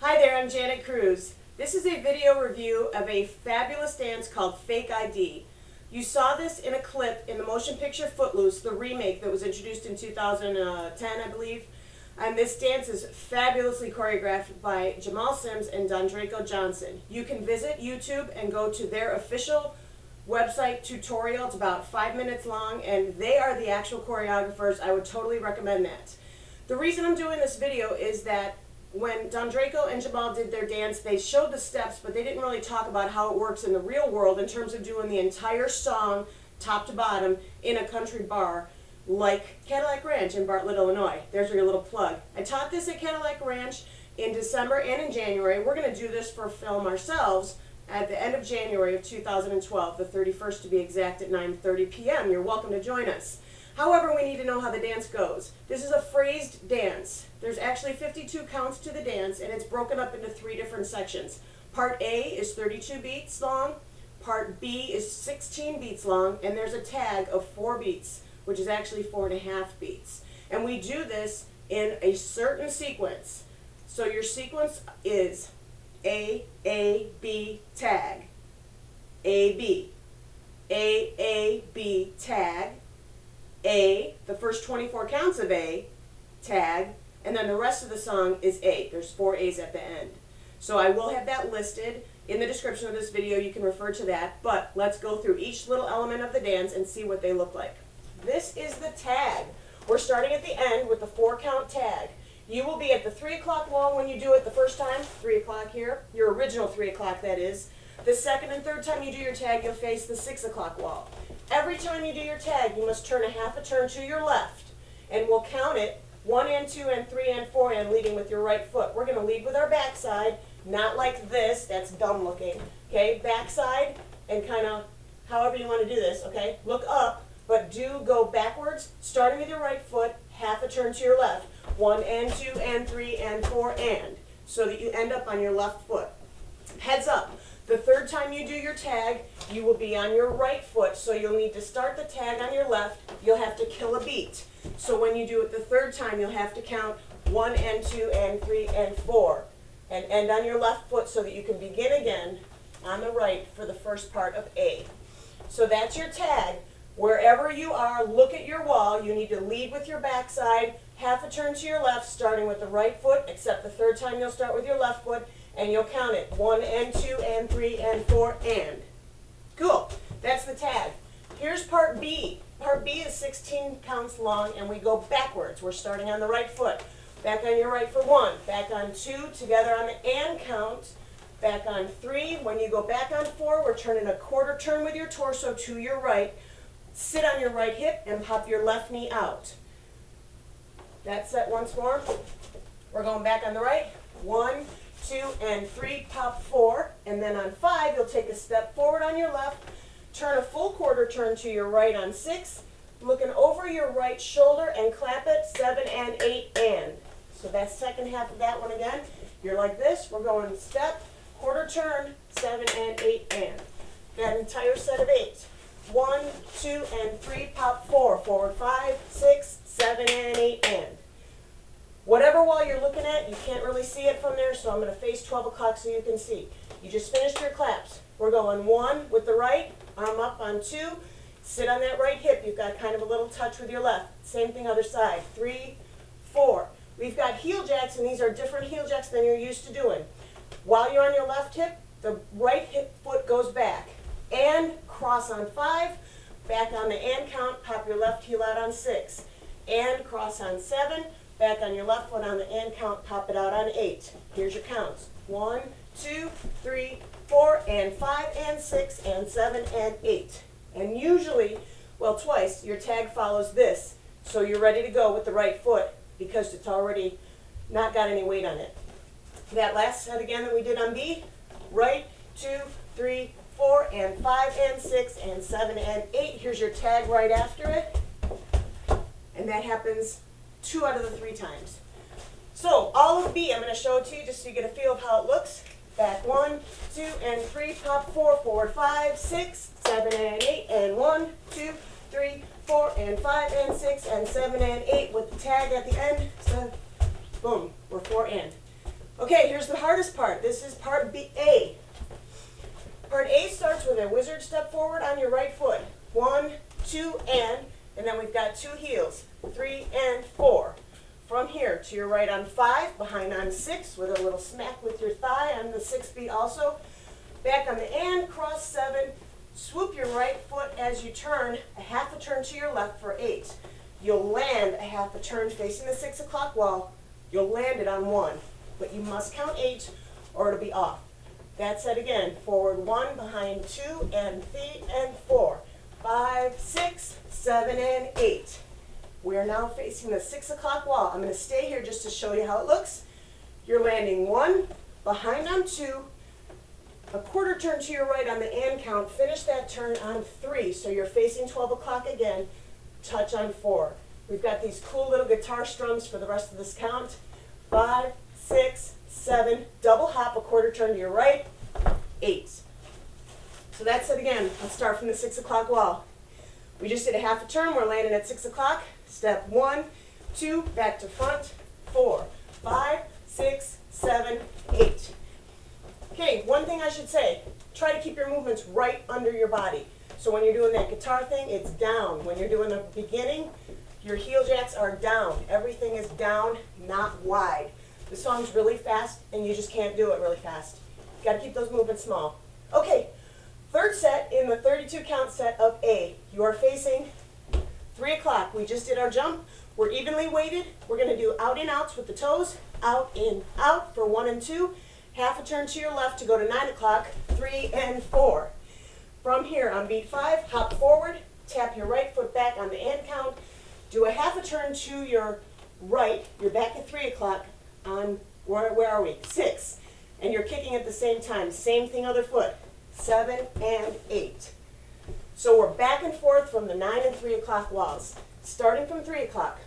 Hi there, I'm Janet Cruz. This is a video review of a fabulous dance called Fake ID. You saw this in a clip in the motion picture Footloose, the remake that was introduced in 2010, I believe. And this dance is fabulously choreographed by Jamal Sims and Dondraico Johnson. You can visit YouTube and go to their official website tutorial. It's about 5 minutes long, and they are the actual choreographers. I would totally recommend that. The reason I'm doing this video is that when Dondraico and Jamal did their dance, they showed the steps, but they didn't really talk about how it works in the real world in terms of doing the entire song, top to bottom, in a country bar, like Cadillac Ranch in Bartlett, Illinois. There's your little plug. I taught this at Cadillac Ranch in December and in January. We're going to do this for film ourselves at the end of January of 2012, the 31st to be exact, at 9:30 p.m. You're welcome to join us. However, we need to know how the dance goes. This is a phrased dance. There's actually 52 counts to the dance, and it's broken up into 3 different sections. Part A is 32 beats long, Part B is 16 beats long, and there's a tag of 4 beats, which is actually 4.5 beats. And we do this in a certain sequence. So your sequence is AAB tag, AB, AAB tag, A, the first 24 counts of A, tag, and then the rest of the song is A. There's 4 A's at the end. So I will have that listed in the description of this video. You can refer to that, but let's go through each little element of the dance and see what they look like. This is the tag. We're starting at the end with the 4-count tag. You will be at the 3 o'clock wall when you do it the first time, 3 o'clock here, your original 3 o'clock that is. The second and third time you do your tag, you'll face the 6 o'clock wall. Every time you do your tag, you must turn a half a turn to your left, and we'll count it 1 and 2 and 3 and 4 and leading with your right foot. We're going to lead with our backside, not like this, that's dumb looking, okay? Backside and kind of however you want to do this, okay? Look up, but do go backwards, starting with your right foot, half a turn to your left. 1 and 2 and 3 and 4 and, so that you end up on your left foot. Heads up. The third time you do your tag, you will be on your right foot, so you'll need to start the tag on your left. You'll have to kill a beat. So when you do it the third time, you'll have to count 1 and 2 and 3 and 4 and end on your left foot so that you can begin again on the right for the first part of A. So that's your tag. Wherever you are, look at your wall. You need to lead with your backside, half a turn to your left, starting with the right foot, except the third time you'll start with your left foot, and you'll count it 1 and 2 and 3 and 4 and. Cool. That's the tag. Here's part B. Part B is 16 counts long, and we go backwards. We're starting on the right foot. Back on your right for 1. Back on 2, together on the and count. Back on 3. When you go back on 4, we're turning a quarter turn with your torso to your right. Sit on your right hip and pop your left knee out. That's set once more. We're going back on the right. 1, 2, and 3, pop 4, and then on 5, you'll take a step forward on your left, turn a full quarter turn to your right on 6, looking over your right shoulder and clap it, 7 and 8 and. So that's second half of that one again. You're like this. We're going step, quarter turn, 7 and 8 and. That entire set of 8. 1, 2, and 3, pop 4, forward 5, 6, 7, and 8 and. Whatever wall you're looking at, you can't really see it from there, so I'm going to face 12 o'clock so you can see. You just finished your claps. We're going 1 with the right, arm up on 2, sit on that right hip. You've got kind of a little touch with your left. Same thing other side. 3, 4. We've got heel jacks, and these are different heel jacks than you're used to doing. While you're on your left hip, the right hip foot goes back. And cross on 5, back on the and count, pop your left heel out on 6. And cross on 7, back on your left foot on the and count, pop it out on 8. Here's your counts. 1, 2, 3, 4, and 5, and 6, and 7, and 8. And usually, well, twice, your tag follows this. So you're ready to go with the right foot because it's already not got any weight on it. That last set again that we did on B, right, 2, 3, 4, and 5, and 6, and 7, and 8. Here's your tag right after it. And that happens 2 out of the 3 times. So all of B, I'm going to show it to you just so you get a feel of how it looks. Back 1, 2, and 3, pop 4, forward 5, 6, 7, and 8, and 1, 2, 3, 4, and 5, and 6, and 7, and 8 with the tag at the end. So, boom, we're 4 and. Okay, here's the hardest part. This is part A. Part A starts with a wizard step forward on your right foot. 1, 2, and then we've got 2 heels. 3 and 4. From here to your right on 5, behind on 6, with a little smack with your thigh on the 6th beat also. Back on the and, cross 7. Swoop your right foot as you turn, a half a turn to your left for 8. You'll land a half a turn facing the 6 o'clock wall. You'll land it on 1, but you must count 8 or it'll be off. That's it again. Forward 1, behind 2, and 3 and 4. 5, 6, 7, and 8. We are now facing the 6 o'clock wall. I'm going to stay here just to show you how it looks. You're landing 1, behind on 2, a quarter turn to your right on the and count. Finish that turn on 3. So you're facing 12 o'clock again. Touch on 4. We've got these cool little guitar strums for the rest of this count. 5, 6, 7, double hop, a quarter turn to your right, 8. So that's it again. Let's start from the 6 o'clock wall. We just did a half a turn. We're landing at 6 o'clock. Step 1, 2, back to front, 4, 5, 6, 7, 8. Okay, one thing I should say, try to keep your movements right under your body. So when you're doing that guitar thing, it's down. When you're doing the beginning, your heel jacks are down. Everything is down, not wide. The song's really fast, and you just can't do it really fast. You got to keep those movements small. Okay, third set in the 32 count set of A. You are facing 3 o'clock. We just did our jump. We're evenly weighted. We're going to do out in outs with the toes. Out in out for 1 and 2. Half a turn to your left to go to 9 o'clock. 3 and 4. From here on beat 5, hop forward. Tap your right foot back on the and count. Do a half a turn to your right. You're back at 3 o'clock on, where are we? 6. And you're kicking at the same time. Same thing, other foot. 7 and 8. So we're back and forth from the 9 and 3 o'clock walls. Starting from 3 o'clock.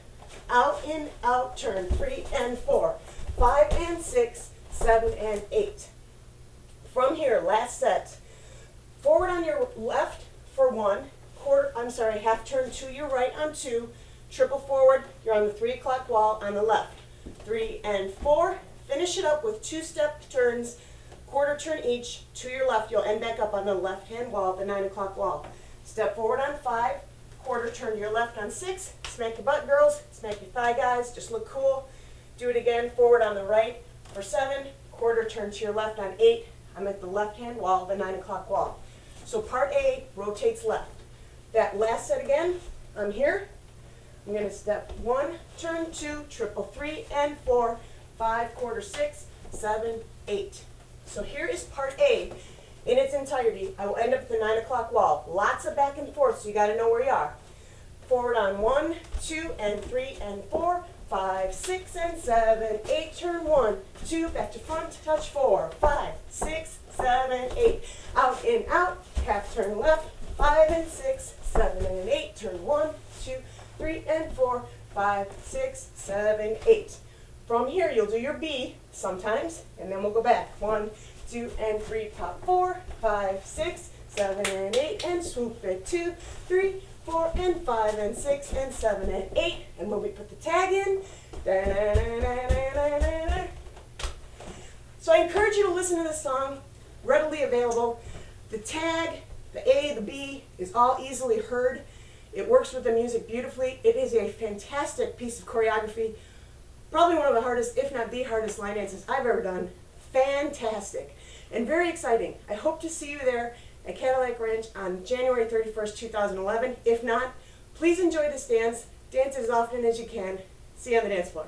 Out, in, out, turn. 3 and 4. 5 and 6. 7 and 8. From here, last set. Forward on your left for 1. Half turn to your right on 2. Triple forward. You're on the 3 o'clock wall on the left. 3 and 4. Finish it up with 2-step turns. Quarter turn each to your left. You'll end back up on the left-hand wall, the 9 o'clock wall. Step forward on 5, quarter turn to your left on 6. Smack your butt, girls. Smack your thigh, guys. Just look cool. Do it again. Forward on the right for 7, quarter turn to your left on 8. I'm at the left-hand wall, the 9 o'clock wall. So part A rotates left. That last set again, I'm here. I'm going to step 1, turn 2, triple 3 and 4, 5, quarter 6, 7, 8. So here is part A in its entirety. I will end up at the 9 o'clock wall. Lots of back and forth, so you got to know where you are. Forward on 1, 2, and 3, and 4, 5, 6, and 7, 8. Turn 1, 2, back to front, touch 4, 5, 6, 7, 8. Out, in, out, half turn left, 5 and 6, 7 and 8. Turn 1, 2, 3, and 4, 5, 6, 7, 8. From here, you'll do your B sometimes, and then we'll go back. 1, 2, and 3, pop 4, 5, 6, 7, and 8, and swoop it. 2, 3, 4, and 5, and 6, and 7, and 8. And when we put the tag in, da-na-na-na-na-na-na-na. So I encourage you to listen to this song, readily available. The tag, the A, the B, is all easily heard. It works with the music beautifully. It is a fantastic piece of choreography. Probably one of the hardest, if not the hardest, line dances I've ever done. Fantastic. And very exciting. I hope to see you there at Cadillac Ranch on January 31st, 2011. If not, please enjoy this dance. Dance as often as you can. See you on the dance floor.